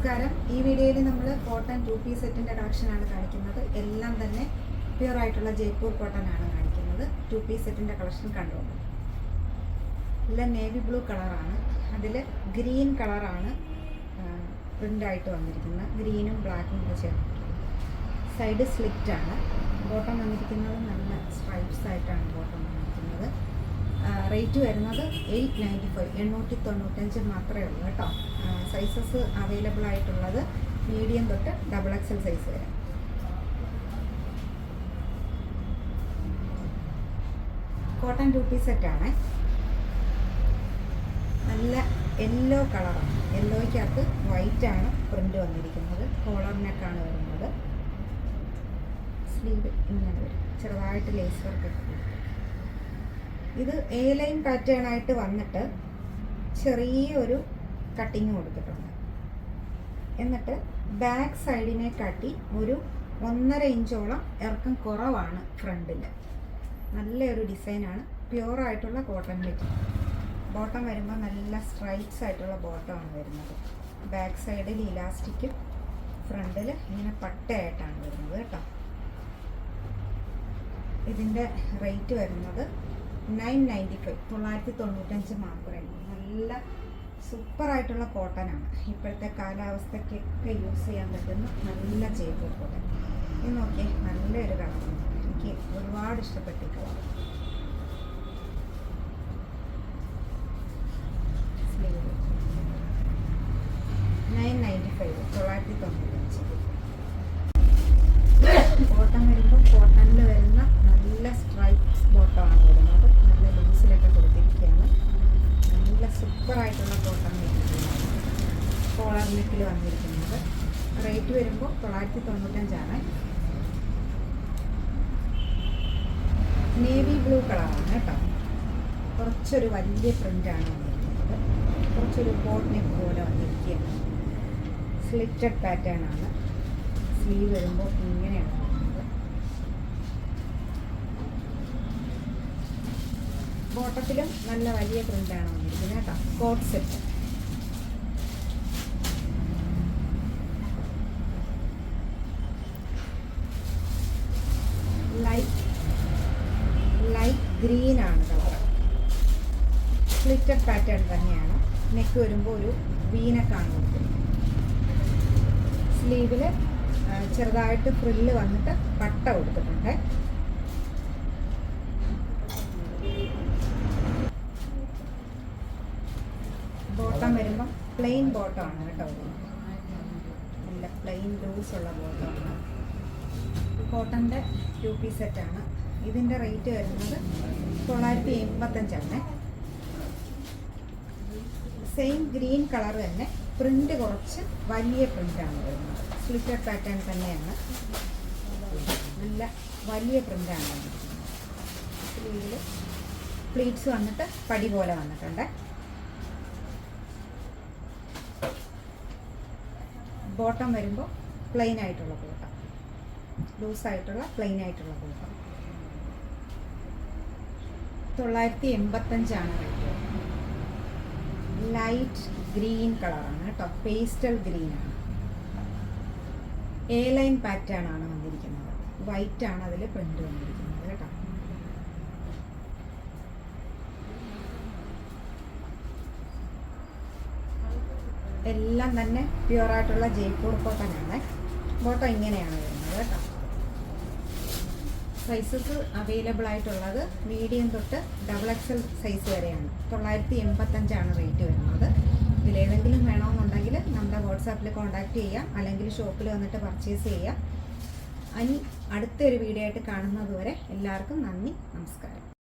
നമസ്കാരം. ഈ വീഡിയോയിൽ നമ്മൾ കോട്ടൺ 2 പീസ് സെറ്റിൻ്റെ കളക്ഷനാണ് കാണിക്കുന്നത്. എല്ലാം തന്നെ പ്യുവർ ആയിട്ടുള്ള ജയ്പൂർ കോട്ടൺ ആണ് കാണിക്കുന്നത്. 2 പീസ് സെറ്റിൻ്റെ കളക്ഷൻ കണ്ടോളൂ. എല്ലാം നേവി ബ്ലൂ കളറാണ്. അതിൽ ഗ്രീൻ കളറാണ് പ്രിൻ്റായിട്ട് വന്നിരിക്കുന്നത്. ഗ്രീനും ബ്ലാക്കും കൂടെ ചേർത്തിട്ടുള്ളത്. സൈഡ് സ്ലിറ്റാണ്. ബോട്ടം വന്നിരിക്കുന്നത് നല്ല സ്ട്രൈപ്സ് ആയിട്ടാണ് ബോട്ടം വന്നിരിക്കുന്നത്. റേറ്റ് വരുന്നത് 895 മാത്രമേ ഉള്ളൂ കേട്ടോ. സൈസസ് അവൈലബിൾ ആയിട്ടുള്ളത് മീഡിയം തൊട്ട് XXL സൈസ് വരെ. കോട്ടൺ 2 പീസ് സെറ്റാണ്. നല്ല യെല്ലോ കളറാണ്. യെല്ലോയ്ക്കകത്ത് വൈറ്റാണ് പ്രിൻ്റ് വന്നിരിക്കുന്നത്. കോളർ നെക്കാണ് വരുന്നത്. സ്ലീവ് ഇങ്ങനെ വരും. ചെറുതായിട്ട് ലേസ് വർക്കൊക്കെ വരും. ഇത് എ ലൈൻ പാറ്റേൺ ആയിട്ട് വന്നിട്ട് ചെറിയൊരു കട്ടിങ് കൊടുത്തിട്ടുണ്ട്. എന്നിട്ട് ബാക്ക് സൈഡിനെ കാട്ടി ഒരു 1.5 ഇഞ്ചോളം ഇറക്കം കുറവാണ് ഫ്രണ്ടിൽ. നല്ലൊരു ഡിസൈനാണ്. പ്യുവറായിട്ടുള്ള കോട്ടൺ മെറ്റീരിയൽ. ബോട്ടം വരുമ്പോൾ നല്ല സ്ട്രൈപ്സ് ആയിട്ടുള്ള ബോട്ടമാണ് വരുന്നത്. ബാക്ക് സൈഡിൽ ഇലാസ്റ്റിക്കും ഫ്രണ്ടിൽ ഇങ്ങനെ പട്ടയായിട്ടാണ് വരുന്നത് കേട്ടോ. ഇതിൻ്റെ റേറ്റ് വരുന്നത് 995 മാത്രമേ ഉള്ളൂ. നല്ല സൂപ്പറായിട്ടുള്ള കോട്ടനാണ്. ഇപ്പോഴത്തെ കാലാവസ്ഥയ്ക്കൊക്കെ യൂസ് ചെയ്യാൻ പറ്റുന്ന നല്ല ജയ്പൂർ കോട്ടൺ. ഇത് നോക്കിയേ, നല്ലൊരു കളറാണ്. എനിക്ക് ഒരുപാട് ഇഷ്ടപ്പെട്ട കളർ. സ്ലീവ് 995. ബോട്ടം വരുമ്പോൾ കോട്ടണിൽ വരുന്ന നല്ല സ്ട്രൈപ്സ് ബോട്ടമാണ് വരുന്നത്. നല്ല ലൂസിലൊക്കെ കൊടുത്തിരിക്കുകയാണ്. നല്ല സൂപ്പറായിട്ടുള്ള കോട്ടൺ മെറ്റീരിയലാണ്. കോളർ നെക്കിൽ വന്നിരിക്കുന്നത്. റേറ്റ് വരുമ്പോൾ 995. നേവി ബ്ലൂ കളറാണ് കേട്ടോ. കുറച്ചൊരു വലിയ പ്രിൻ്റാണ് വന്നിരിക്കുന്നത്. കുറച്ചൊരു ബോട്ട് നെക്ക് പോലെ വന്നിരിക്കുകയാണ്. സ്ലിറ്റഡ് പാറ്റേൺ ആണ്. സ്ലീവ് വരുമ്പോൾ ഇങ്ങനെയാണ് വരുന്നത്. ബോട്ടത്തിലും നല്ല വലിയ പ്രിൻ്റാണ് വന്നിരിക്കുന്നത് കേട്ടോ. Coat set. ലൈറ്റ് ഗ്രീൻ ആണ് കളർ. സ്ലിറ്റഡ് പാറ്റേൺ തന്നെയാണ്. നെക്ക് വരുമ്പോൾ ഒരു വീനക്കാണ് കൊടുത്തിരിക്കുന്നത്. സ്ലീവിൽ ചെറുതായിട്ട് ഫ്രില്ല് വന്നിട്ട് പട്ട കൊടുത്തിട്ടുണ്ട്. ബോട്ടം വരുമ്പം പ്ലെയിൻ ബോട്ടമാണ് കേട്ടോ. നല്ല പ്ലെയിൻ ലൂസുള്ള ബോട്ടമാണ്. കോട്ടൻ്റെ 2 പീസ് സെറ്റാണ്. ഇതിൻ്റെ റേറ്റ് വരുന്നത് 985. സെയിം ഗ്രീൻ കളർ തന്നെ. പ്രിൻ്റ് കുറച്ച് വലിയ പ്രിൻ്റാണ് വരുന്നത്. സ്ലിറ്റഡ് പാറ്റേൺ തന്നെയാണ്. നല്ല വലിയ പ്രിൻ്റാണ് വന്നിരിക്കുന്നത്. സ്ലീവിൽ പ്ലീറ്റ്സ് വന്നിട്ട് പടി പോലെ വന്നിട്ടുണ്ട്. ബോട്ടം വരുമ്പോൾ പ്ലെയിൻ ആയിട്ടുള്ള ബോട്ടം. ലൂസായിട്ടുള്ള പ്ലെയിൻ ആയിട്ടുള്ള ബോട്ടം. 985 റേറ്റ്. ലൈറ്റ് ഗ്രീൻ കളറാണ് കേട്ടോ. പേസ്റ്റൽ ഗ്രീൻ ആണ്. എ ലൈൻ പാറ്റേൺ ആണ് വന്നിരിക്കുന്നത്. വൈറ്റ് ആണ് അതിൽ പ്രിന്റ് വന്നിരിക്കുന്നത് കേട്ടോ. എല്ലാം തന്നെ പ്യുവറായിട്ടുള്ള ജയ്പൂർ കോട്ടൺ ആണ്. ബോട്ടം ഇങ്ങനെയാണ് വരുന്നത് കേട്ടോ. സൈസസ് അവൈലബിൾ ആയിട്ടുള്ളത് മീഡിയം തൊട്ട് XXL സൈസ് വരെയാണ്. 985 റേറ്റ് വരുന്നത്. ഇതിലേതെങ്കിലും വേണമെന്നുണ്ടെങ്കിൽ നമ്മുടെ വാട്സാപ്പിൽ കോൺടാക്റ്റ് ചെയ്യാം, അല്ലെങ്കിൽ ഷോപ്പിൽ വന്നിട്ട് പർച്ചേസ് ചെയ്യാം. ഇനി അടുത്തൊരു വീഡിയോ ആയിട്ട് കാണുന്നത് വരെ എല്ലാവർക്കും നന്ദി, നമസ്കാരം.